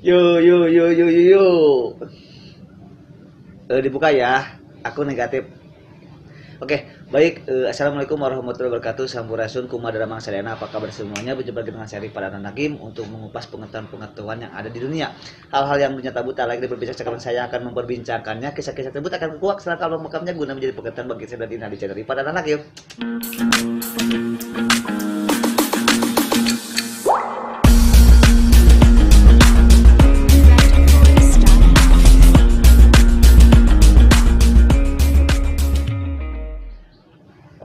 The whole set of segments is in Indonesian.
Yuk. Dibuka ya. Aku negatif. Oke, baik. Assalamualaikum warahmatullahi wabarakatuh. Sampurasun kumadara mangsadana. Apa kabar semuanya? Berjumpa dengan saya Rifat Hakim untuk mengupas pengetahuan-pengetahuan yang ada di dunia. Hal-hal yang dunia tabu tak lagi diperbincangkan. Sekarang saya akan memperbincangkannya. Kisah-kisah tersebut akan kuak setelah kalau makamnya guna menjadi pengetahuan bagi saya dan Ina di channel Rifat Hakim.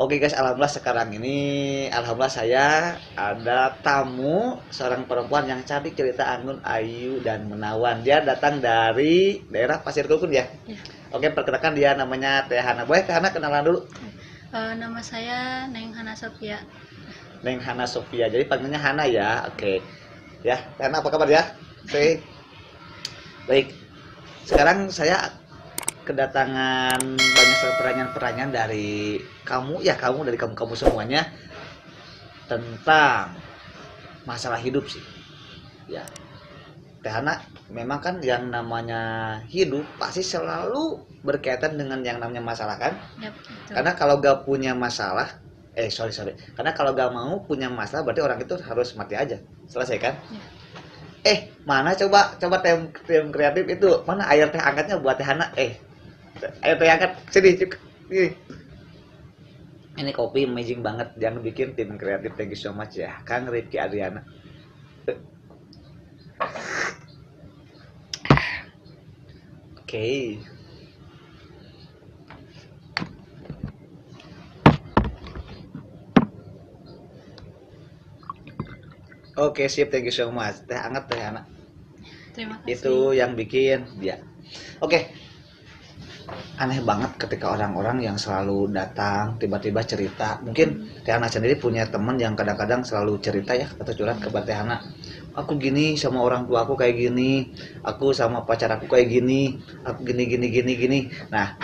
Oke guys, alhamdulillah saya ada tamu seorang perempuan yang cantik, cerita anggun, ayu dan menawan. Dia datang dari daerah Pasir Kukun ya. Oke, perkenalkan dia namanya Teh Hana. Boleh Teh Hana kenalan dulu? Nama saya Neng Hana Sofia. Neng Hana Sofia. Jadi panggilnya Hana ya. Oke. Ya, Teh Hana apa kabar ya? Oke. Baik. Sekarang saya kedatangan banyak pertanyaan-pertanyaan dari kamu semuanya tentang masalah hidup sih ya. Teh Hana, memang kan yang namanya hidup pasti selalu berkaitan dengan yang namanya masalah kan. Yep, karena kalau gak punya masalah karena kalau gak mau punya masalah berarti orang itu harus mati aja, selesai kan. Mana coba tim kreatif itu, mana air teh angkatnya buat Teh Hana. Ayo teh angkat sini. Ini kopi amazing banget yang bikin tim kreatif. Thank you so much ya Kang Rifki Adriana. Oke. Oke, sip, thank you so much. Teh hangat Teh Hana. Terima kasih. Itu yang bikin dia. Oke. Aneh banget ketika orang-orang yang selalu datang tiba-tiba cerita. Mungkin Teh Hana sendiri punya teman yang kadang-kadang selalu cerita ya atau curhat ke Teh Hana. Aku gini sama orang tua aku kayak gini, aku sama pacar aku kayak gini, aku gini. Nah,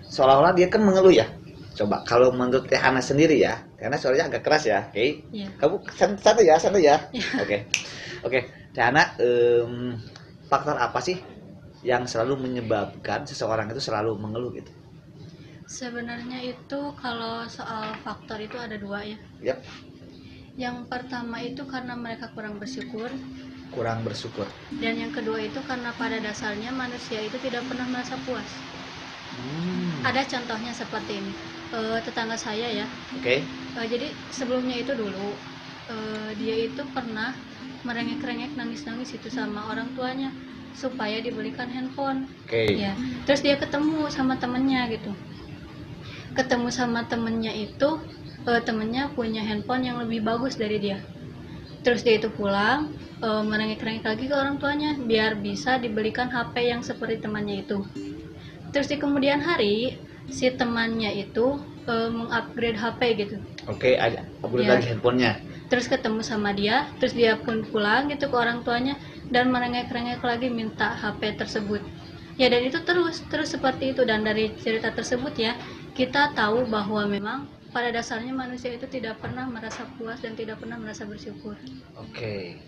seolah-olah dia kan mengeluh ya. Coba kalau menurut Teh Hana sendiri ya, karena suaranya agak keras ya, oke? Iya. Kamu santai ya. Iya. Oke. Teh Hana, faktor apa sih yang selalu menyebabkan seseorang itu selalu mengeluh gitu? Sebenarnya itu kalau soal faktor itu ada dua ya. Yap. Yang pertama itu karena mereka kurang bersyukur, Dan yang kedua itu karena pada dasarnya manusia itu tidak pernah merasa puas. Ada contohnya seperti ini. Tetangga saya ya. Oke. Jadi sebelumnya itu dulu dia itu pernah merengek-rengek, nangis-nangis itu sama orang tuanya supaya dibelikan handphone. Ya, terus dia ketemu sama temennya gitu. Ketemu sama temennya itu, temennya punya handphone yang lebih bagus dari dia. Terus dia itu pulang, merengek-rengek lagi ke orang tuanya biar bisa dibelikan HP yang seperti temannya itu. Terus di kemudian hari si temannya itu mengupgrade HP gitu. Oke, ada upgrade lagi handphonenya. Terus ketemu sama dia, terus dia pun pulang gitu ke orang tuanya dan merengek-rengek lagi minta HP tersebut. Ya, dan itu terus seperti itu. Dan dari cerita tersebut ya, kita tahu bahwa memang pada dasarnya manusia itu tidak pernah merasa puas dan tidak pernah merasa bersyukur. Oke.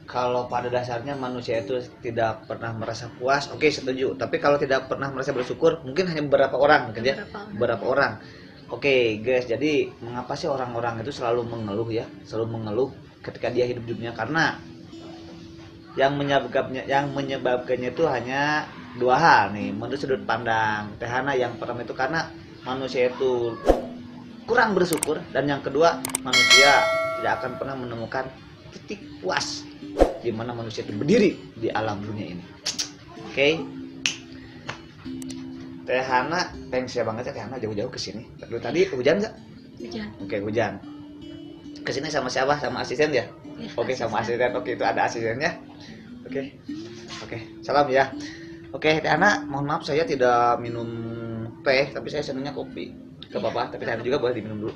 Kalau pada dasarnya manusia itu tidak pernah merasa puas, oke, setuju. Tapi kalau tidak pernah merasa bersyukur, mungkin hanya beberapa orang, beberapa orang. Oke, guys, jadi mengapa sih orang-orang itu selalu mengeluh ketika dia hidup di dunia? Karena yang menyebabkannya itu hanya dua hal nih, menurut sudut pandang Teh Hana. Yang pertama itu karena manusia itu kurang bersyukur, dan yang kedua manusia tidak akan pernah menemukan titik puas di mana manusia itu berdiri di alam dunia ini. Oke. Teh Hana, thanks ya banget ya Teh Hana jauh-jauh ke sini. Tadi hujan nggak? Hujan. Oke, hujan. Kesini sama siapa? Sama asisten ya? Ya, Oke, sama asisten. Oke, itu ada asistennya. Oke, salam ya. Oke, Teh Hana, mohon maaf saya tidak minum teh, tapi saya senangnya kopi. Gak apa-apa, tapi Teh Hana juga boleh diminum dulu.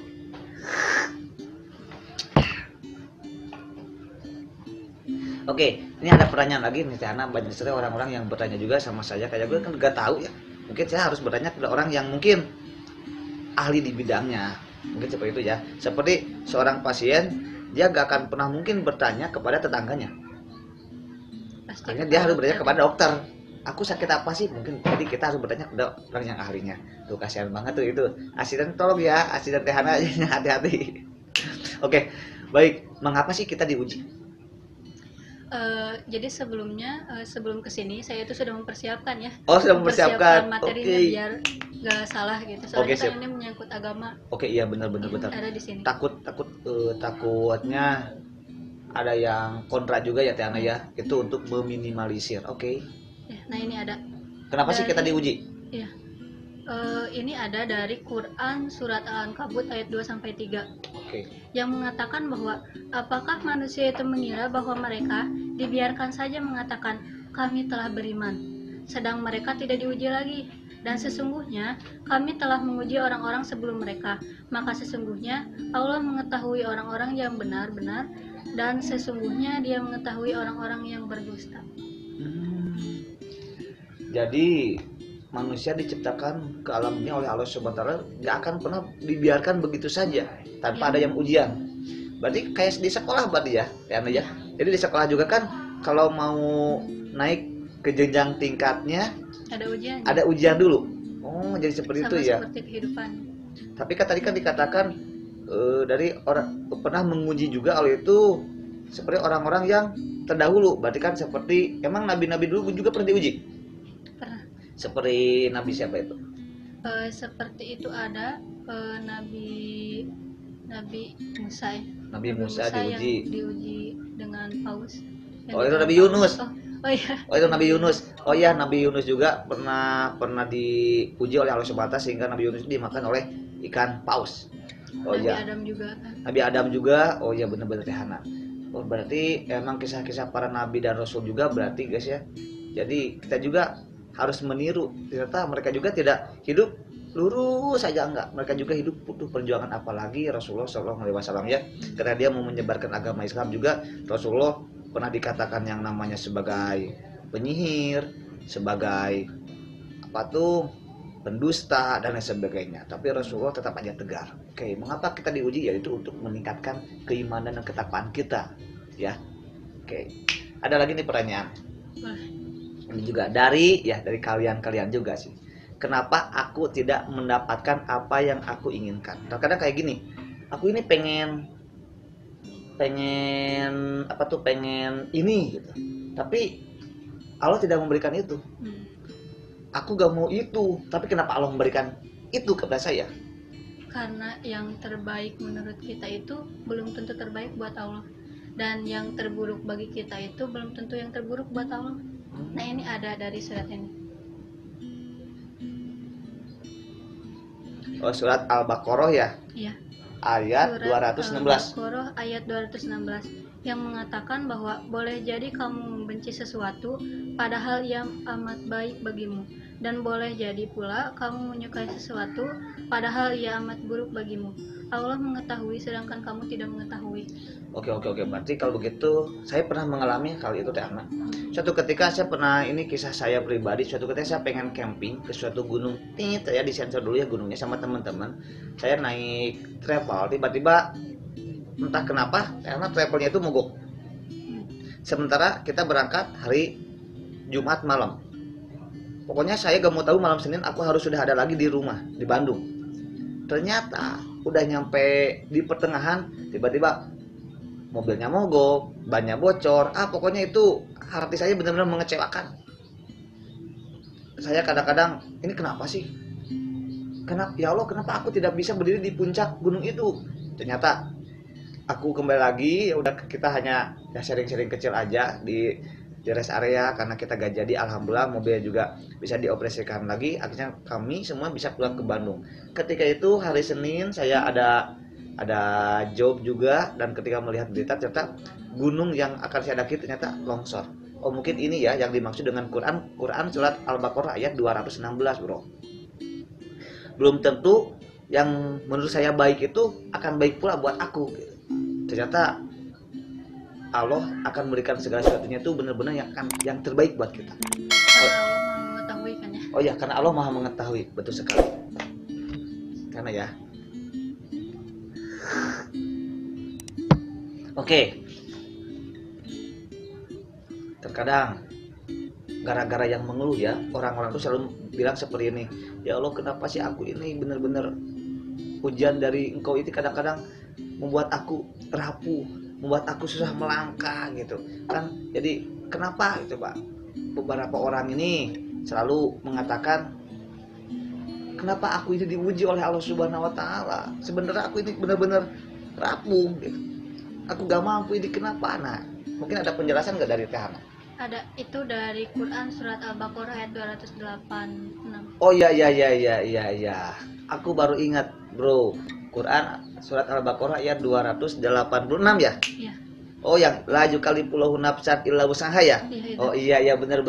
Oke, ini ada pertanyaan lagi nih Teh Hana. Banyak sekali orang-orang yang bertanya juga sama saya. Kayak gue kan gak tahu ya. Mungkin saya harus bertanya kepada orang yang mungkin ahli di bidangnya. Mungkin seperti itu ya. Seperti seorang pasien, dia gak akan pernah mungkin bertanya kepada tetangganya. pasti akhirnya dia harus bertanya kepada dokter, aku sakit apa sih, mungkin jadi kita harus bertanya kepada orang yang ahlinya. Tuh kasihan banget tuh itu asisten, tolong ya asisten Tehana aja hati-hati. Oke, baik, mengapa sih kita diuji? Jadi sebelumnya sebelum kesini saya itu sudah mempersiapkan ya. Oh, sudah mempersiapkan materinya biar gak salah gitu. Soalnya kan ini menyangkut agama. Oke, iya benar-benar betul. Ada di sini. Takutnya ada yang kontra juga ya Tiana ya. Itu untuk meminimalisir. Oke. Ya, nah ini ada. Kenapa sih kita diuji? Iya. Ini ada dari Quran surat Al-Ankabut ayat 2 sampai 3. Oke. Yang mengatakan bahwa apakah manusia itu mengira bahwa mereka dibiarkan saja mengatakan kami telah beriman, sedang mereka tidak diuji lagi. Dan sesungguhnya kami telah menguji orang-orang sebelum mereka, maka sesungguhnya Allah mengetahui orang-orang yang benar-benar, dan sesungguhnya Dia mengetahui orang-orang yang berdusta. Jadi manusia diciptakan ke alam ini oleh Allah Subhanahu wa taala, nggak akan pernah dibiarkan begitu saja tanpa ada yang ujian. Berarti kayak di sekolah berarti ya, ya. Jadi di sekolah juga kan kalau mau naik ke jenjang tingkatnya ada ujian dulu. Oh, jadi seperti itu ya. Seperti kehidupan. Tapi kan tadi kan dikatakan dari orang pernah menguji juga oleh itu seperti orang-orang yang terdahulu. Berarti kan seperti emang nabi-nabi dulu juga pernah diuji. Seperti Nabi siapa itu? Seperti itu ada Nabi Musa. Nabi Musa diuji dengan paus. Oh itu Nabi Yunus. Oh iya. Oh itu Nabi Yunus. Oh iya Nabi Yunus juga pernah diuji oleh Allah Subhanahu wa taala sehingga Nabi Yunus dimakan oleh ikan paus. Oh iya. Adam juga kan. Nabi Adam juga. Oh iya benar-benar Tehana. Oh berarti emang kisah-kisah para nabi dan rasul juga berarti guys ya. Jadi kita juga harus meniru, ternyata mereka juga tidak hidup lurus saja, enggak, mereka juga hidup butuh perjuangan, apalagi Rasulullah SAW ya, karena dia mau menyebarkan agama Islam juga. Rasulullah pernah dikatakan yang namanya sebagai penyihir, sebagai pendusta dan lain sebagainya, tapi Rasulullah tetap aja tegar. Oke, mengapa kita diuji? Yaitu untuk meningkatkan keimanan dan ketakwaan kita ya. Oke, ada lagi nih pertanyaan. Ini juga dari kalian juga sih. Kenapa aku tidak mendapatkan apa yang aku inginkan? Terkadang kayak gini, aku ini pengen ini gitu. Tapi Allah tidak memberikan itu. Aku gak mau itu, tapi kenapa Allah memberikan itu kepada saya? Karena yang terbaik menurut kita itu belum tentu terbaik buat Allah. Dan yang terburuk bagi kita itu belum tentu yang terburuk buat Allah. Nah ini ada dari surat ini. Oh surat Al-Baqarah ya? Iya. Ayat surat 216. Al-Baqarah ayat 216 yang mengatakan bahwa boleh jadi kamu membenci sesuatu padahal yang amat baik bagimu, dan boleh jadi pula kamu menyukai sesuatu padahal ia amat buruk bagimu. Allah mengetahui sedangkan kamu tidak mengetahui. Oke. Berarti kalau begitu saya pernah mengalami hal itu Teh Ana. Suatu ketika saya pernah, ini kisah saya pribadi, suatu ketika saya pengen camping ke suatu gunung. Saya disensor dulu ya gunungnya sama teman-teman. Saya naik travel, tiba-tiba entah kenapa karena travelnya itu mogok. Sementara kita berangkat hari Jumat malam. Pokoknya saya gak mau tahu malam Senin aku harus sudah ada lagi di rumah di Bandung. Ternyata udah nyampe di pertengahan tiba-tiba mobilnya mogok, bannya bocor, pokoknya itu hati saya benar-benar mengecewakan. Saya kadang-kadang ini kenapa sih? Ya Allah, kenapa aku tidak bisa berdiri di puncak gunung itu? Ternyata aku kembali lagi, ya udah kita hanya sharing-sharing kecil aja di rest area karena kita gak jadi. Alhamdulillah mobilnya juga bisa dioperasikan lagi. Akhirnya kami semua bisa pulang ke Bandung. Ketika itu hari Senin saya ada job juga, dan ketika melihat berita ternyata gunung yang akan saya daki ternyata longsor. Oh mungkin ini ya yang dimaksud dengan Quran surat Al-Baqarah ayat 216 bro. Belum tentu yang menurut saya baik itu akan baik pula buat aku gitu. Ternyata Allah akan memberikan segala sesuatunya itu benar-benar yang terbaik buat kita. Karena Allah Maha mengetahui kan ya. Oh ya, karena Allah Maha mengetahui, betul sekali. Karena ya. Oke. Terkadang gara-gara yang mengeluh ya, orang-orang tuh selalu bilang seperti ini, ya Allah kenapa sih aku ini benar-benar hujan dari engkau itu kadang-kadang membuat aku rapuh, membuat aku susah melangkah gitu kan. Jadi kenapa itu Pak, beberapa orang ini selalu mengatakan kenapa aku ini diuji oleh Allah Subhanahu wa taala, sebenarnya aku ini benar-benar rapuh gitu, aku gak mampu, ini kenapa. Nah mungkin ada penjelasan gak dari Teh Hana? Ada, itu dari Quran surat Al-Baqarah ayat 286. Oh iya, aku baru ingat bro, Quran surat Al-Baqarah ayat 286 ya. Iya. Oh yang la yukalifullahu nafsan illa wus'aha ya. Iya, Oh iya benar.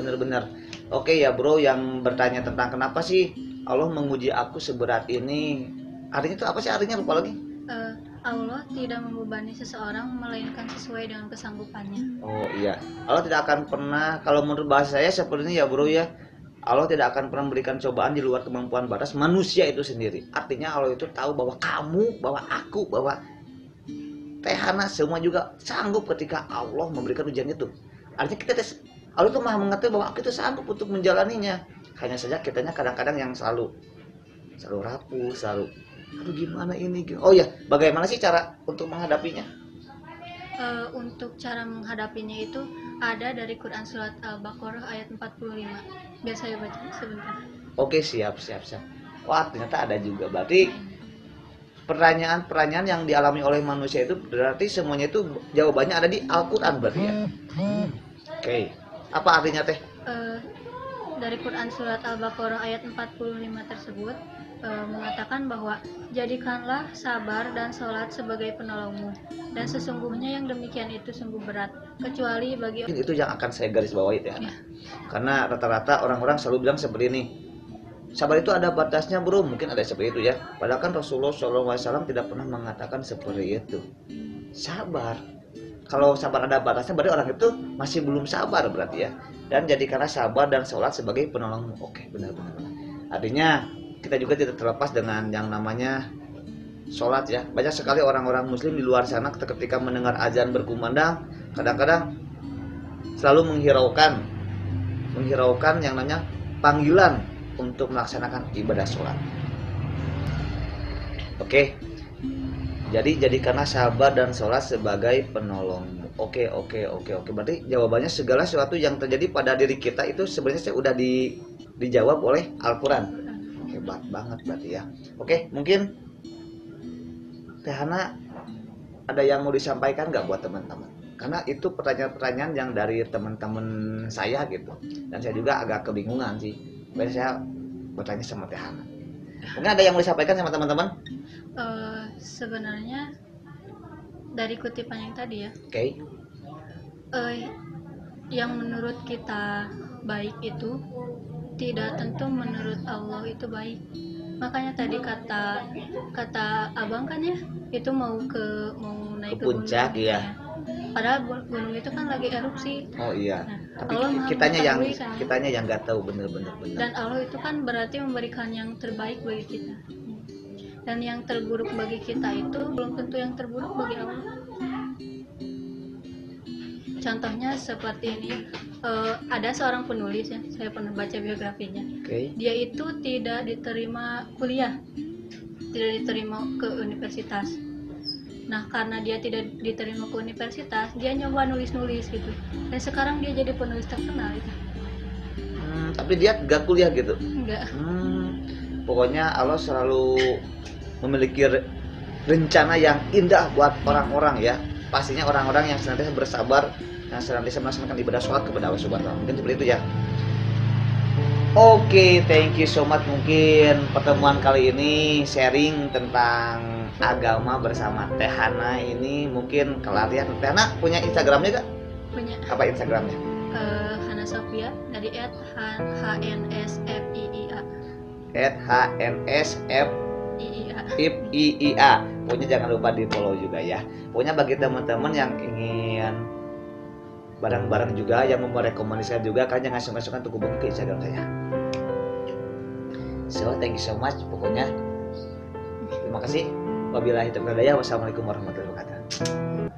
Oke ya bro, yang bertanya tentang kenapa sih Allah menguji aku seberat ini, artinya itu apa sih, artinya lupa lagi. Allah tidak membebani seseorang melainkan sesuai dengan kesanggupannya. Oh iya, Allah tidak akan pernah, kalau menurut bahasa saya seperti ini ya bro ya, Allah tidak akan pernah memberikan cobaan di luar kemampuan batas manusia itu sendiri. Artinya Allah itu tahu bahwa kamu, bahwa aku, bahwa Teh Hana semua juga sanggup ketika Allah memberikan ujian itu. Artinya Allah itu maha mengetahui bahwa aku itu sanggup untuk menjalaninya. Hanya saja kitanya kadang-kadang yang selalu rapuh, selalu aduh gimana ini. Oh ya, bagaimana sih cara untuk menghadapinya? Untuk cara menghadapinya itu ada dari Quran surat Al-Baqarah ayat 45. Biar saya baca sebentar. Oke, siap. Wah, ternyata ada juga. Berarti pertanyaan-pertanyaan yang dialami oleh manusia itu berarti semuanya itu jawabannya ada di Al-Quran berarti ya. Oke. Apa artinya Teh? Dari Quran surat Al-Baqarah ayat 45 tersebut mengatakan bahwa jadikanlah sabar dan sholat sebagai penolongmu, dan sesungguhnya yang demikian itu sungguh berat, kecuali bagi itu yang akan saya garis bawahi ya. Karena rata-rata orang-orang selalu bilang seperti ini, sabar itu ada batasnya bro, mungkin ada seperti itu ya. Padahal kan Rasulullah SAW tidak pernah mengatakan seperti itu. Sabar, kalau sabar ada batasnya berarti orang itu masih belum sabar berarti ya. Dan jadikanlah sabar dan sholat sebagai penolongmu. Oke, benar. Artinya kita juga tidak terlepas dengan yang namanya sholat ya. Banyak sekali orang-orang muslim di luar sana ketika mendengar azan berkumandang kadang-kadang selalu menghiraukan yang namanya panggilan untuk melaksanakan ibadah sholat. Oke, jadi jadikanlah sabar dan sholat sebagai penolongmu. Oke. Berarti jawabannya segala sesuatu yang terjadi pada diri kita itu sebenarnya sudah dijawab oleh Al-Quran. Hebat banget berarti ya. Oke, mungkin Teh Hana ada yang mau disampaikan nggak buat teman-teman? Karena itu pertanyaan-pertanyaan yang dari teman-teman saya gitu, dan saya juga agak kebingungan sih. Biasanya saya bertanya sama Teh Hana. Mungkin ada yang mau disampaikan sama teman-teman? Sebenarnya dari kutipan yang tadi ya. Oke. Yang menurut kita baik itu tidak tentu menurut Allah itu baik. Makanya tadi kata abang kan ya, itu mau naik ke puncak gunung, ya. Padahal gunung itu kan lagi erupsi. Oh iya. Nah, tapi Allah kitanya yang nggak tahu bener. Dan Allah itu kan berarti memberikan yang terbaik bagi kita. Dan yang terburuk bagi kita itu belum tentu yang terburuk bagi Allah. Contohnya seperti ini, ada seorang penulis ya, saya pernah baca biografinya. Dia itu tidak diterima kuliah, tidak diterima ke universitas. Nah karena dia tidak diterima ke universitas, dia nyoba nulis gitu, dan sekarang dia jadi penulis terkenal itu. Tapi dia gak kuliah gitu? Enggak. Pokoknya Allah selalu memiliki rencana yang indah buat orang-orang ya. Pastinya orang-orang yang senantiasa bersabar, yang senantiasa melaksanakan ibadah sholat kepada Allah Subhanahu wa taala. Mungkin seperti itu ya. Oke, thank you so much. Mungkin pertemuan kali ini sharing tentang agama bersama Teh Hana ini mungkin kelar ya. Teh Hana punya Instagramnya gak? Punya. Apa Instagramnya? Hana Sofia dari @hnsfiia. @hnsfiia. Pokoknya jangan lupa di follow juga ya. Pokoknya bagi teman-teman yang ingin barang-barang juga, yang mau merekomendasikan juga, kalian jangan sungkan-sungkan untuk hubungi ke Instagram saya. So thank you so much. Pokoknya terima kasih. Wabillahi taufiq wal hidayah. Wassalamualaikum warahmatullahi wabarakatuh.